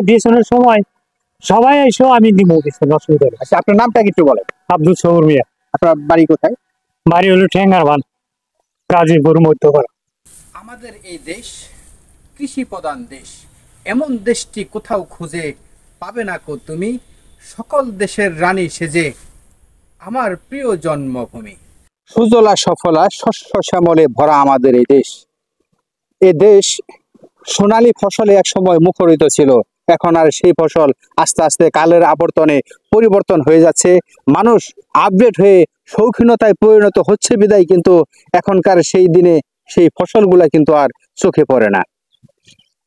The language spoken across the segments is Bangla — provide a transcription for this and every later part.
বিছনের সময় সবাই এসো আমি দিব বিছন, অসুবিধা নেই। আচ্ছা, আপনার নামটা কি একটু বলেন? আব্দুল সবুর মিয়া। আপনার বাড়ি কোথায়? বাড়ি হলো ঠেঙ্গারবান, গাজীপুর মধ্যপাড়া। আমাদের এই দেশ কৃষি প্রধান দেশ। এমন দেশটি কোথাও খুঁজে পাবে না কো তুমি, সকল দেশের রানী সেজে আমার প্রিয় জন্মভূমি। সুজলা সফলা শস্য শ্যামলে ভরা আমাদের এই দেশ। এ দেশ সোনালী ফসলে এক সময় মুখরিত ছিল, এখন আর সেই ফসল আস্তে আস্তে কালের আবর্তনে পরিবর্তন হয়ে যাচ্ছে। মানুষ আপডেট হয়ে শৌখিনতায় পরিণত হচ্ছে বিদায় কিন্তু এখনকার সেই দিনে সেই ফসলগুলা কিন্তু আর চোখে পড়ে না।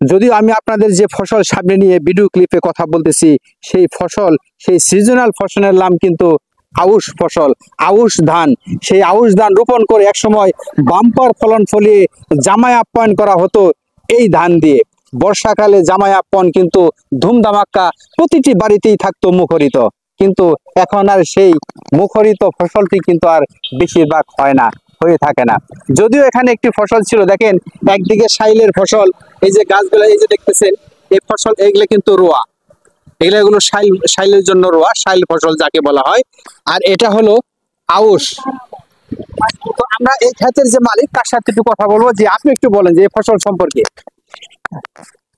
যদিও আমি আপনাদের যে ফসল সামনে নিয়ে ভিডিও ক্লিপে কথা বলতেছি, সেই ফসল, সেই সিজনাল ফসলের নাম কিন্তু আউশ ফসল, আউশ ধান। সেই আউশ ধান রোপণ করে একসময় বাম্পার ফলন ফলিয়ে জামাই আপ্যায়ন করা হতো এই ধান দিয়ে। বর্ষাকালে জামাই আপ্যায়ন কিন্তু ধুমধামাক্কা প্রতিটি বাড়িতেই থাকতো মুখরিত, কিন্তু এখন আর সেই মুখরিত ফসলটি কিন্তু আর বেশিরভাগ হয় না, হয়ে থাকে না। যদিও এখানে একটি ফসল ছিল, দেখেন একদিকে শাইলের ফসল, এই যে গাছগুলো এই যে দেখতেছেন, এই ফসল এগুলো কিন্তু রোয়া, এগুলো শাইলের জন্য রোয়া, শাইল ফসল যাকে বলা হয়। আর এটা হলো আউশ। তো আমরা এই ক্ষেতের যে মালিক তার সাথে একটু কথা বলবো, যে আপনি একটু বলেন যে এই ফসল সম্পর্কে।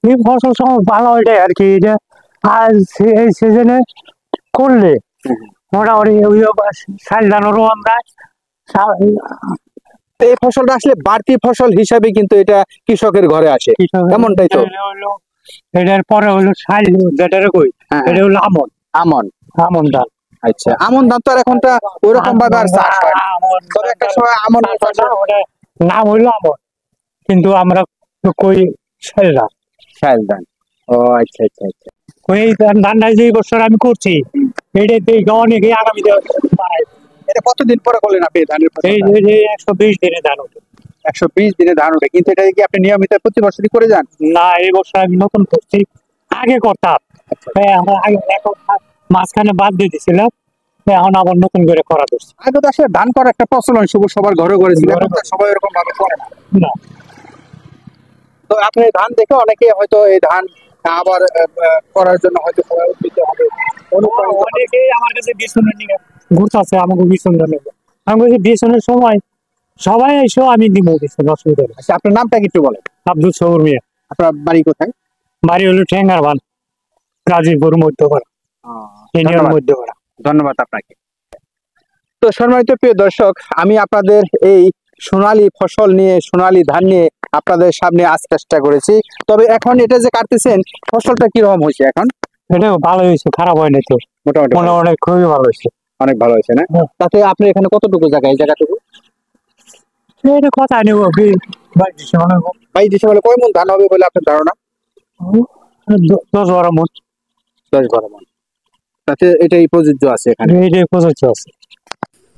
এই ফসল সময় ভালো ওইটাই আর কি, যে আর এই সিজনে করলে মোটামুটি শাল ধানেরও আমরা এই ফসলটা আসলে বাড়তি ফসল হিসাবে কিন্তু এটা কৃষকের ঘরে আসে, এমনটাই তো। এটার পরে হলো শাল, যেটারে কই এটা হলো আমন। আমন, আমন ধান। আচ্ছা, আমন ধান তো আর এখনটা ওইরকম ভাবে আর চাষ হয় না। তবে একটা সময় আমন নাম হইলো আমন, কিন্তু আমরা কই শাল ধান। শাল ধান, ও আচ্ছা আচ্ছা আচ্ছা। ওই ধানটা যে বছর আমি করছি এটাতে অনেকে আগামীতে বাড়ায়। এটা কতদিন পরে করলেন আপনি ধানের ফসল? এই 120 দিনে ধান ওঠে। 120 দিনে ধান ওঠে, কিন্তু এটা কি আপনি নিয়মিত প্রতি বছরই করে যান? না, এই বছর আমি নতুন করছি, আগে করতাম, আমরা আগে এখন মাঝখানে বাদ দিয়ে দিছিলাম, এখন আবার নতুন করে করা ধরছি। আগে তো আসলে ধান করা একটা প্রচলন সবার ঘরে ঘরে ছিল, এখন তো সবাই এরকম ভাবে করে না। তো আপনি ধান দেখে অনেকে হয়তো এই ধান আবার করার জন্য হয়তো সবাই উদ্বুদ্ধ হবে। অনেকেই আমার কাছে বিছনের নিয়ে ঘুরতেছে, আমাকে বিছন নেবে। আমি বলছি বিছনের সময় সবাই এসো আমি দিব বিছন, অসুবিধা নেই। আচ্ছা, আপনার নামটা কি একটু বলেন? আব্দুল সবুর মিয়া। আপনার বাড়ি কোথায়? বাড়ি হলো ঠেঙ্গারবান, গাজীপুর মধ্যপাড়া, ইউনিয়ন মধ্যপাড়া। ধন্যবাদ আপনাকে। তো সম্মানিত প্রিয় দর্শক, আমি আপনাদের এই সোনালী ফসল নিয়ে, সোনালী ধান নিয়ে আপনাদের সামনে আজ চেষ্টা করেছি। তবে এখন এটা যে কাটতেছেন, ফসলটা কিরকম হয়েছে এখন? এটাও ভালো হয়েছে, খারাপ হয়নি তো, মোটামুটি খুবই ভালো হয়েছে। অনেক ভালো হয়েছে না? তাতে আপনি এখানে কতটুকু জায়গা, এই জায়গাটুকু এটা কথা নেব 22 ডিসেম্বরে কয় মন ধান হবে বলে আপনার ধারণা? 10-12 মণ। 10-12 মণ, তাতে এটাই প্রযোজ্য আছে এখানে? এটাই প্রযোজ্য আছে।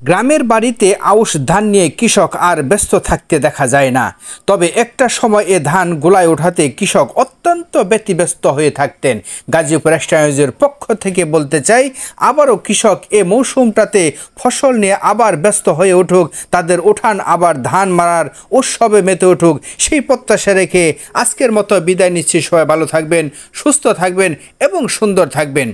গ্রামের বাড়িতে আউশ ধান নিয়ে কৃষক আর ব্যস্ত থাকতে দেখা যায় না। তবে একটা সময় এ ধান গোলায় ওঠাতে কৃষক অত্যন্ত ব্যতিব্যস্ত হয়ে থাকতেন। গাজীপুর এক্সট্রা নিউজের পক্ষ থেকে বলতে চাই, আবারও কৃষক এ মৌসুমটাতে ফসল নিয়ে আবার ব্যস্ত হয়ে উঠুক, তাদের উঠান আবার ধান মারার উৎসবে মেতে উঠুক, সেই প্রত্যাশা রেখে আজকের মতো বিদায় নিচ্ছি। সবাই ভালো থাকবেন, সুস্থ থাকবেন এবং সুন্দর থাকবেন।